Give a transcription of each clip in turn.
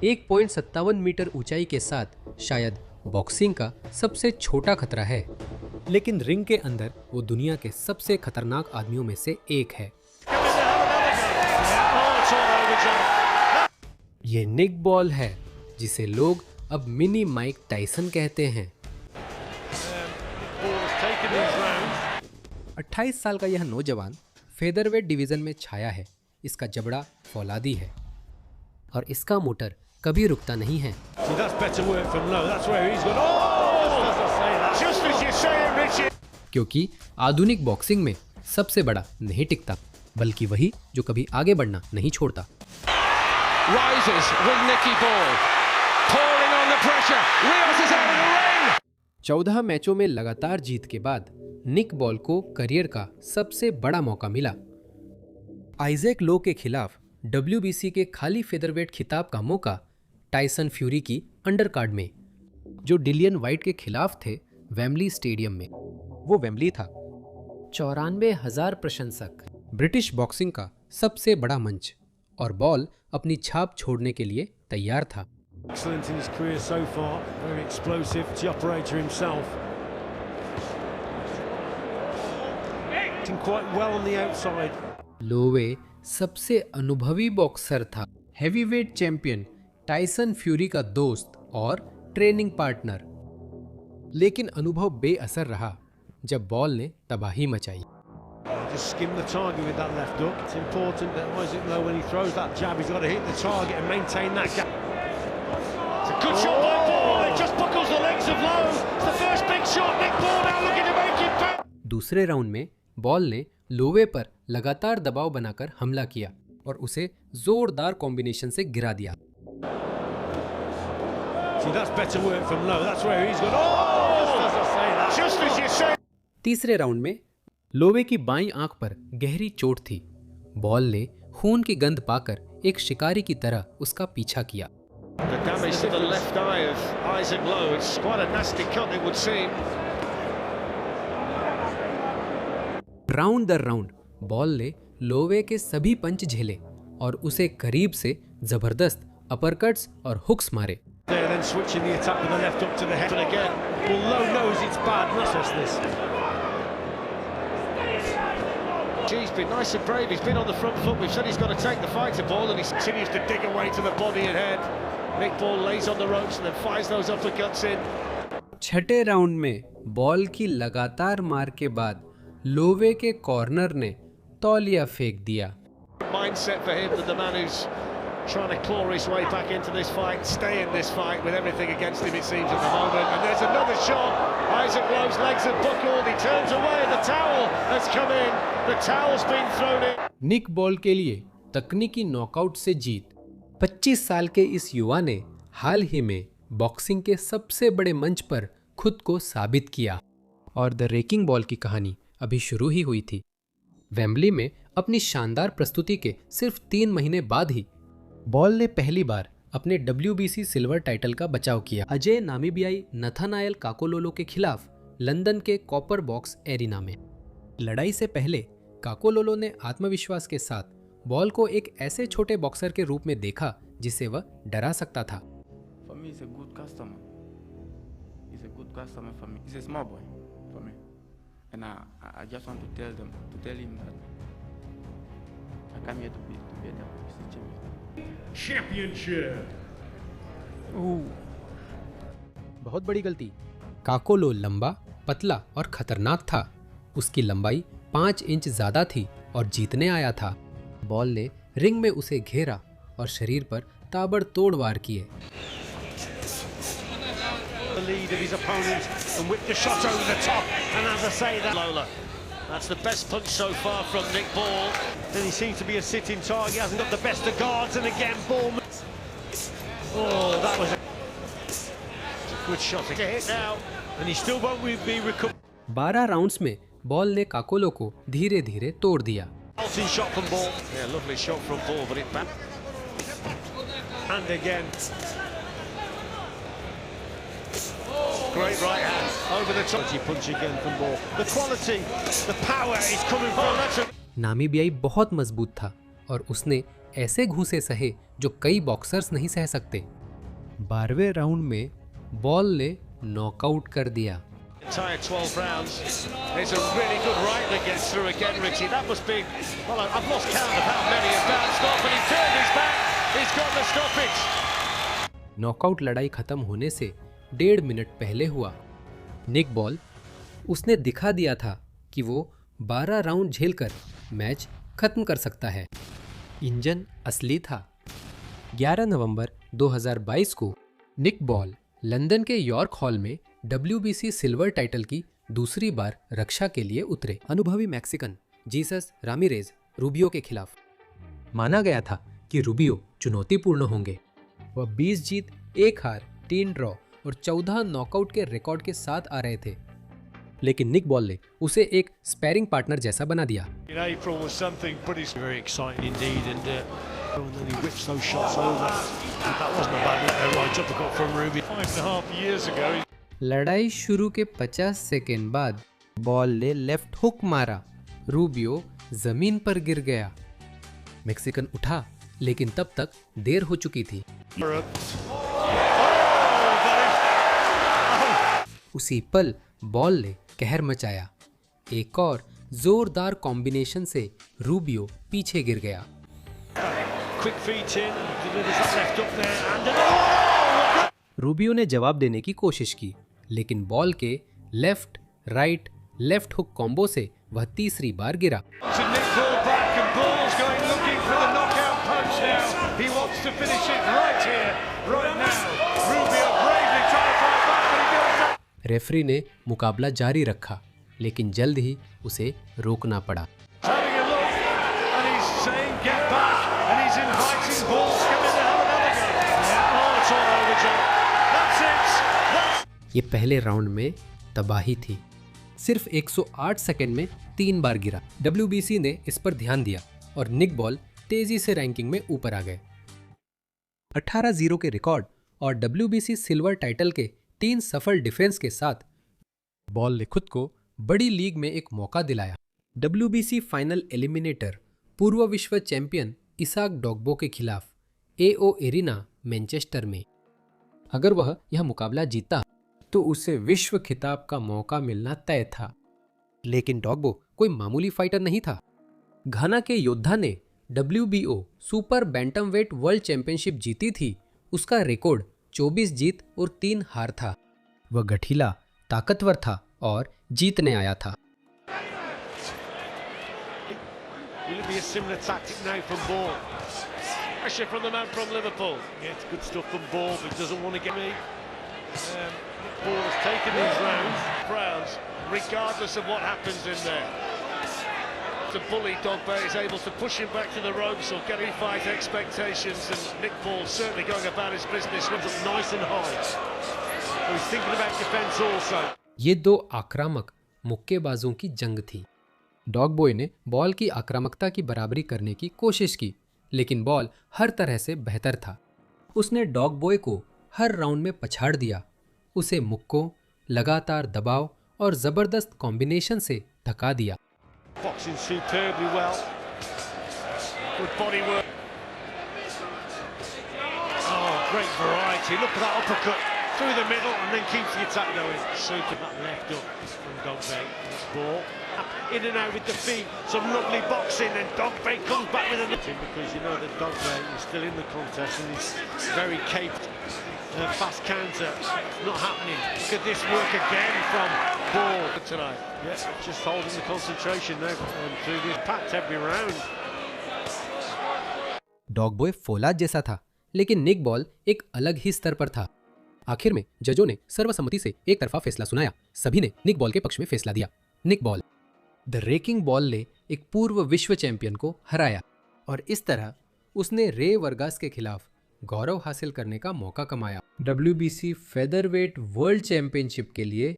1.57 metre ऊंचाई के साथ शायद बॉक्सिंग का सबसे छोटा खतरा है, लेकिन रिंग के अंदर वो दुनिया के सबसे खतरनाक आदमियों में से एक है। ये निक बॉल है, जिसे लोग अब मिनी माइक टाइसन कहते हैं। 28 साल का यह नौजवान फेदरवेट डिवीजन में छाया है। इसका जबड़ा फौलादी है और इसका मोटर कभी रुकता नहीं है। क्योंकि आधुनिक बॉक्सिंग में सबसे बड़ा नहीं टिकता, बल्कि वही जो कभी आगे बढ़ना नहीं छोड़ता। 14 मैचों में लगातार जीत के बाद निक बॉल को करियर का सबसे बड़ा मौका मिला। आइजैक लो के खिलाफ WBC के खाली फेदरवेट खिताब का मौका टाइसन फ्यूरी की अंडरकार्ड में, जो डिलियन वाइट के खिलाफ थे, वेम्बली स्टेडियम में। वो वेम्बली था। 94,000 प्रशंसक, ब्रिटिश बॉक्सिंग का सबसे बड़ा मंच, और बॉल अपनी छाप छोड़ने के लिए तैयार था। लोवे सबसे अनुभवी बॉक्सर था, हेवीवेट चैंपियन टाइसन फ्यूरी का दोस्त और ट्रेनिंग पार्टनर। लेकिन अनुभव बेअसर रहा जब बॉल ने तबाही मचाई। दूसरे राउंड में बॉल ने लोवे पर लगातार दबाव बनाकर हमला किया और उसे जोरदार कॉम्बिनेशन से गिरा दिया। तीसरे राउंड में लोवे की बाईं आंख पर गहरी चोट थी। बॉल ने खून की गंध पाकर एक शिकारी की तरह उसका पीछा किया। राउंड दर राउंड बॉल ने लोवे के सभी पंच झेले और उसे करीब से जबरदस्त अपरकट्स और हुक्स मारे। He's been nice and brave. He's been on the front foot. We've said he's got to take the fight to Ball, and he continues to dig away to the body and head. Nick Ball lays on the ropes and then fires those uppercuts in. छठे round में ball की लगातार मार के बाद Lowe के corner ने तौलिया फेंक दिया। Mindset for him, the man who's trying to claw his way back into this fight, stay in this fight with everything against him, it seems, at the moment. And there's another shot. Isaac Lowe's legs are buckled. He turns away and the towel has come in. The towel's been thrown in. निक ball के लिए तकनीकी knockout से जीत। 25 साल के इस युवा ने हाल ही में बॉक्सिंग के सबसे बड़े मंच पर खुद को साबित किया, और द रेकिंग बॉल की कहानी अभी शुरू ही हुई थी। वेम्बली में अपनी शानदार प्रस्तुति के सिर्फ 3 महीने बाद ही बॉल ने पहली बार अपने WBC सिल्वर टाइटल का बचाव किया, अजय नामीबियाई नथानायल काकोलोलो के खिलाफ लंदन के कॉपर बॉक्स एरिना में। लड़ाई से पहले काकोलोलो ने आत्मविश्वास के साथ बॉल को एक ऐसे छोटे बॉक्सर के रूप में देखा जिसे वह डरा सकता था। बहुत बड़ी गलती। काकोलो लंबा, पतला और खतरनाक था। उसकी लंबाई 5 इंच ज्यादा थी और जीतने आया था। बॉल ने रिंग में उसे घेरा और शरीर पर ताबड़तोड़ वार किए। That's the best punch so far from Nick Ball. Then he seems to be a sitting target. He hasn't got the best of guards, and again Ball. Oh, that was a good shot. It's a hit now, and he still won't be recovered. 12 rounds में Ball ने काकोलो को धीरे धीरे तोड़ दिया। Shot from Ball. Yeah, lovely shot from Ball, but it back. And again. Great right hand over the top. Punch again from Ball. The quality, the power is coming from that. नामीबियाई बहुत मजबूत था और उसने ऐसे घूंसे सहे जो कई boxers नहीं सह सकते। 12वें राउंड में बॉल ने नॉकआउट कर दिया। Entire 12 rounds. It's a really good right that gets through again, Richie. That must be, well, I've lost count of how many have bounced off, and he turned his back. He's got the stoppage. Knockout लड़ाई खत्म होने से 1.5 minute पहले हुआ। निक ball, उसने दिखा दिया था कि वो 12 राउंड झेलकर मैच खत्म कर सकता है। इंजन असली था। 11 नवंबर 2022 को निक बॉल लंदन के यॉर्क हॉल में WBC सिल्वर टाइटल की दूसरी बार रक्षा के लिए उतरे। अनुभवी मैक्सिकन जीसस रामिरेज रूबियो के खिलाफ। माना गया था कि रूबियो चुनौतीपूर्ण होंगे। वह 20 जीत, 1 हार, 3 ड्रॉ और 14 नॉकआउट के रिकॉर्ड के साथ आ रहे थे, लेकिन निक बॉल ने उसे एक स्पैरिंग पार्टनर जैसा बना दिया। In April was something pretty very exciting indeed, and then he whips those shots over. That wasn't a bad little right uppercut from Ruby 5.5 years ago. लड़ाई शुरू के 50 सेकेंड बाद बॉल ने लेफ्ट हुक मारा। Rubio जमीन पर गिर गया। मैक्सिकन उठा, लेकिन तब तक देर हो चुकी थी। उसी पल बॉल ने कहर मचाया। एक और जोरदार कॉम्बिनेशन से रूबियो पीछे गिर गया। रूबियो ने जवाब देने की कोशिश की, लेकिन बॉल के left right left hook combo से वह तीसरी बार गिरा। रेफरी ने मुकाबला जारी रखा, लेकिन जल्द ही उसे रोकना पड़ा। ये पहले राउंड में तबाही थी। सिर्फ 108 सेकंड में 3 बार गिरा। WBC ने इस पर ध्यान दिया और निक बॉल तेजी से रैंकिंग में ऊपर आ गए। 18-0 के रिकॉर्ड और WBC सिल्वर टाइटल के 3 सफल डिफेंस के साथ बॉल ने खुद को बड़ी लीग में एक मौका दिलाया। WBC फाइनल एलिमिनेटर पूर्व विश्व चैंपियन इसाक डॉग्बो के खिलाफ AO एरिना मैनचेस्टर में। अगर वह यह मुकाबला जीता तो उसे विश्व खिताब का मौका मिलना तय था। लेकिन डॉग्बो कोई मामूली फाइटर नहीं था। घाना के योद्धा ने WBO super bantamweight world championship जीती थी। उसका रिकॉर्ड 24 जीत और 3 हार था। वह गठीला, ताकतवर था और जीतने आया था। Ball has taken these rounds, regardless of what happens in there. The bully Dogba is able to push him back to the ropes or get him fight expectations, and Nick Ball certainly going about his business, runs up nice and high. So he's thinking about defense also. ये 2 आक्रामक मुक्केबाजों की जंग थी। Dog boy ने ball की आक्रामकता की बराबरी करने की कोशिश की, लेकिन बॉल हर तरह से बेहतर था। उसने डॉग बॉय को हर राउंड में पछाड़ दिया। उसे मुक्कों, लगातार दबाव और जबरदस्त कॉम्बिनेशन से धका दिया। Boxing superbly well. Good body work. Oh, great variety. Look at that uppercut through the middle and then keeps the attack going. Super that left up from Dogba. Ball in and out with the feet. Some lovely boxing, and Dogba comes back with another, because you know that Dogba is still in the contest and he's very caped. Fast counter, not happening. Look at this work again from Ball tonight. Yes, just holding the concentration now through this packed every round. Dog boy फौलाद जैसा था, लेकिन निक ball एक अलग ही स्तर पर था। आखिर में जजों ने सर्वसम्मति से एक तरफा फैसला सुनाया। सभी ने निक बॉल के पक्ष में फैसला दिया। निक बॉल, द रेकिंग बॉल ने एक पूर्व विश्व चैंपियन को हराया और इस तरह उसने रे वर्गास के खिलाफ गौरव हासिल करने का मौका कमाया। WBC फेदरवेट वर्ल्ड चैंपियनशिप के लिए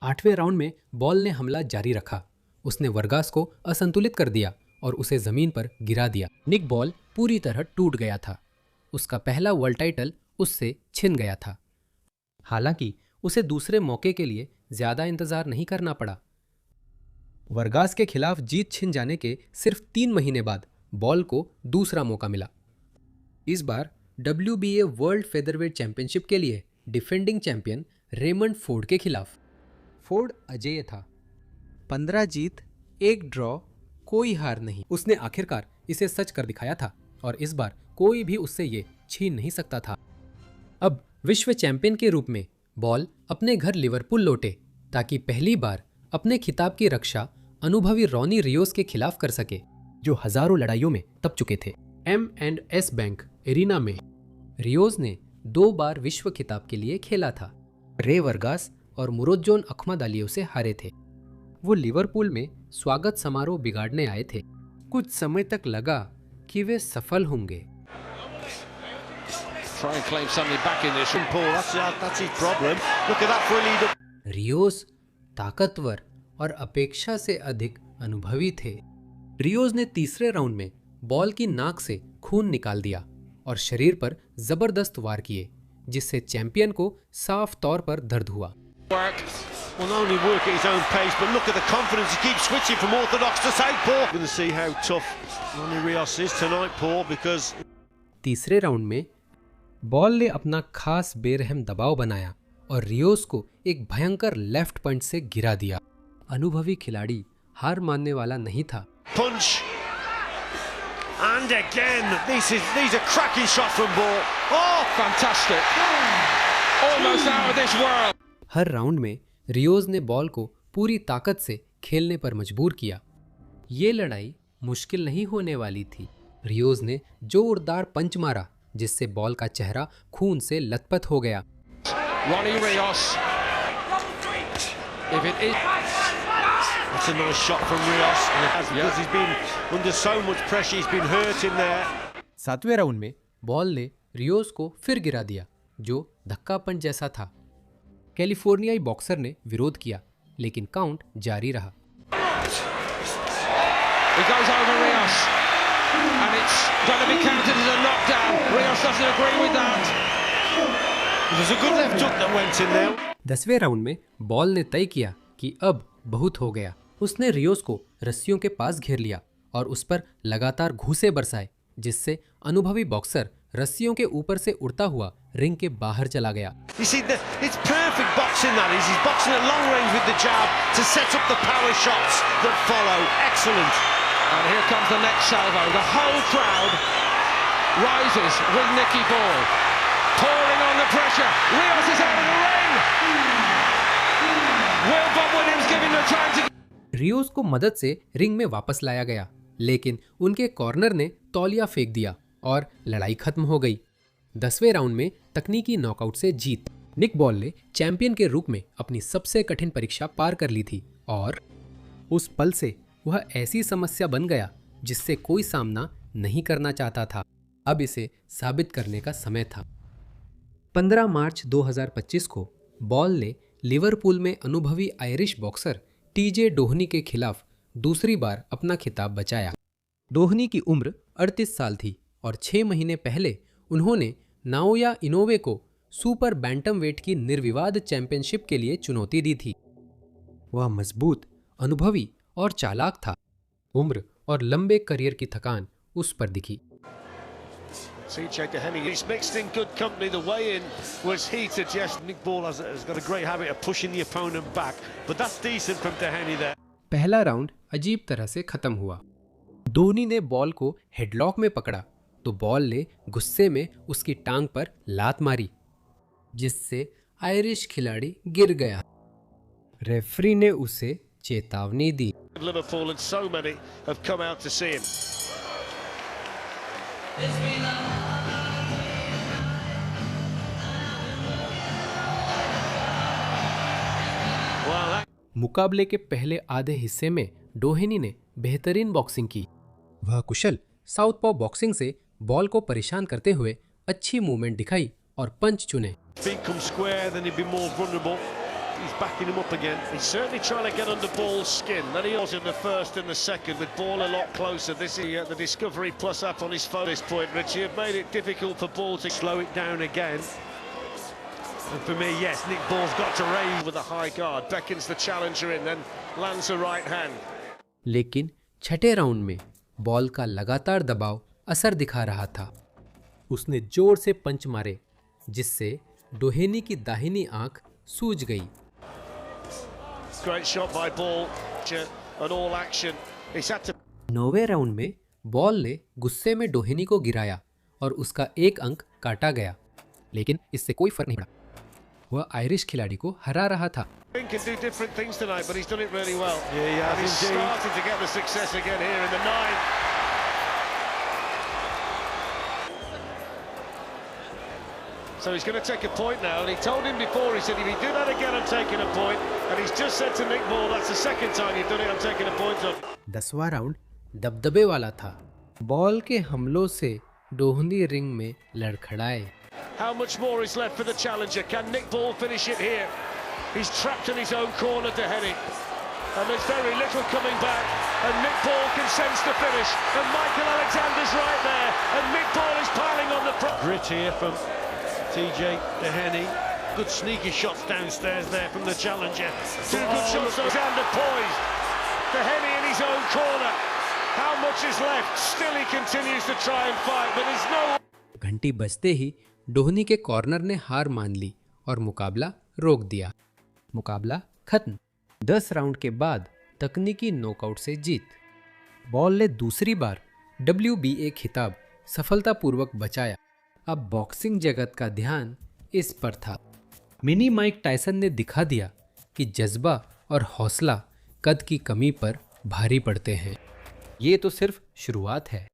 आठवें राउंड में बॉल ने हमला जारी रखा। उसने वर्गास को असंतुलित कर दिया और उसे जमीन पर गिरा दिया। निक बॉल पूरी तरह टूट गया था। उसका पहला वर्ल्ड टाइटल उससे छिन गया था। हालांकि उसे दूसरे मौके के लिए ज्यादा इंतजार नहीं करना पड़ा। वर्गास के खिलाफ जीत छिन जाने के सिर्फ 3 महीने बाद बॉल को दूसरा मौका मिला। इस बार WBA वर्ल्ड फेदरवेट चैंपियनशिप के लिए डिफेंडिंग चैंपियन रेमंड फोर्ड के खिलाफ। फोर्ड अजेय था। 15 जीत, 1 ड्रॉ, कोई हार नहीं। उसने आखिरकार इसे सच कर दिखाया था और इस बार कोई भी उससे ये छीन नहीं सकता था। अब विश्व चैंपियन के रूप में बॉल अपने घर लिवरपूल लौटे ताकि पहली बार अपने खिताब की रक्षा अनुभवी रॉनी रियोस के खिलाफ कर सके, जो हजारों लड़ाइयों में तप चुके थे। M&S बैंक एरिना में रियोस ने 2 बार विश्व खिताब के लिए खेला था। रे वर्गास और मुरोजोन अखमदालियो से हारे थे। वो लिवरपूल में स्वागत समारोह बिगाड़ने आए थे। कुछ समय तक लगा कि वे सफल होंगे। रियोस ताकतवर और अपेक्षा से अधिक अनुभवी थे। रियोस ने तीसरे राउंड में बॉल की नाक से खून निकाल दिया और शरीर पर जबरदस्त वार किए, जिससे चैंपियन को साफ तौर पर दर्द हुआ। Will only work at his own pace, but look at the confidence. He keeps switching from orthodox to southpaw. We're going to see how tough Ronnie Rios is tonight, Paul, because तीसरे round में Ball ने अपना खास बेरहम दबाव बनाया और Rios को एक भयंकर लेफ्ट पंच से गिरा दिया। अनुभवी खिलाड़ी हार मानने वाला नहीं था। Punch. And again, these are cracking shots from Ball. Oh, fantastic. Almost out of this world. Her round में रियोस ने बॉल को पूरी ताकत से खेलने पर मजबूर किया। ये लड़ाई मुश्किल नहीं होने वाली थी। रियोस ने जोरदार पंच मारा, जिससे बॉल का चेहरा खून से लथपथ हो गया। Ronnie Rios. If it is, that's a nice shot from Rios. Because he's been under so much pressure, he's been hurt in there. 7वें राउंड में बॉल ने रियोस को फिर गिरा दिया, जो धक्का पंच जैसा था। कैलिफोर्नियाई बॉक्सर ने विरोध किया, लेकिन काउंट जारी रहा। He goes over Rios, and it's going to be counted as a knockdown. Rios doesn't agree with that. There's a good left hook that went in there. 10वें राउंड में बॉल ने तय किया कि अब बहुत हो गया। उसने रियोस को रस्सियों के पास घेर लिया और उस पर लगातार घूंसे बरसाए, जिससे अनुभवी बॉक्सर रस्सियों के ऊपर से उड़ता हुआ रिंग के बाहर चला गया। You see, it's perfect boxing that is. He's boxing at long range with the jab to set up the power shots that follow. Excellent. And here comes the next salvo. The whole crowd rises with Nicky Ball. Pouring on the pressure. Rios is out of the ring. Will Bob Williams give him the time to... Rios को मदद से ring में वापस लाया गया, लेकिन उनके corner ने तौलिया फेंक दिया और लड़ाई खत्म हो गई। 10वें राउंड में तकनीकी नॉकआउट से जीत। निक बॉल ने चैंपियन के रूप में अपनी सबसे कठिन परीक्षा पार कर ली थी और उस पल से वह ऐसी समस्या बन गया जिससे कोई सामना नहीं करना चाहता था। अब इसे साबित करने का समय था। 15 मार्च 2025 को बॉल ने लिवरपूल में अनुभवी आयरिश बॉक्सर TJ डोहनी के खिलाफ दूसरी बार अपना खिताब बचाया। डोहनी की उम्र 38 साल थी और 6 महीने पहले उन्होंने नाओया इनोवे को सुपर बैंटमवेट की निर्विवाद चैंपियनशिप के लिए चुनौती दी थी। वह मजबूत, अनुभवी और चालाक था। उम्र और लंबे करियर की थकान उस पर दिखी। CJ Doheny, he's mixed in good company. The weigh-in was heated. Yes, Nick Ball has got a great habit of pushing the opponent back, but that's decent from Doheny there. पहला round अजीब तरह से खत्म हुआ। धोनी ने ball को हेडलॉक में पकड़ा तो बॉल ने गुस्से में उसकी टांग पर लात मारी, जिससे आयरिश खिलाड़ी गिर गया। रेफरी ने उसे चेतावनी दी। Liverpool and so many have come out to see him. मुकाबले के पहले आधे हिस्से में डोहेनी ने बेहतरीन बॉक्सिंग की। वह कुशल साउथपॉ बॉक्सिंग से बॉल को परेशान करते हुए अच्छी मूवमेंट दिखाई और पंच चुने। He's backing him up again. He's certainly trying to get under Ball's skin. Then he was in the first and the second, with Ball a lot closer. This is the Discovery Plus app on his phone at this point, Richie, have made it difficult for Ball to slow it down again. And for me, yes, Nick Ball's got to raise with a high guard. Beckons the challenger in, then lands a right hand. लेकिन छठे round में ball का लगातार दबाव असर दिखा रहा था। उसने जोर से पंच मारे, जिससे डोहेनी की दाहिनी आंख सूज गई। Great shot by Ball, an all action. He's had to... 9वें राउंड में बॉल ने गुस्से में डोहेनी को गिराया और उसका एक अंक काटा गया, लेकिन इससे कोई फर्क नहीं पड़ा। वह आयरिश खिलाड़ी को हरा रहा था। He can do different things tonight, but he's done it really well. Yeah, he has and he's indeed. starting to get the success again here in the ninth. So he's going to take a point now, and he told him before, he said, if you do that again, I'm taking a point. And he's just said to Nick Ball, that's the second time you've done it, I'm taking a point on. 10वां round दबदबे वाला था। Ball के हमलों से डोहनी ring में लड़खड़ाए। How much more is left for the challenger? Can Nick Ball finish it here? He's trapped in his own corner to head it. And there's very little coming back. And Nick Ball can sense the finish. And Michael Alexander's right there. And Nick Ball is piling on the Grit here from TJ Dehenny. good sneaky shots downstairs there from the challenger. Two good shots. Alexander poised. Dehenny in his own corner. How much is left? Still he continues to try and fight, but there's no... घंटी बजते ही डोहनी के corner ने हार मान ली और मुकाबला रोक दिया। मुकाबला खत्म। 10 राउंड के बाद तकनीकी नॉकआउट से जीत। बॉल ने दूसरी बार WBA खिताब सफलतापूर्वक बचाया। अब बॉक्सिंग जगत का ध्यान इस पर था। मिनी माइक टायसन ने दिखा दिया कि जज्बा और हौसला कद की कमी पर भारी पड़ते हैं। ये तो सिर्फ शुरुआत है।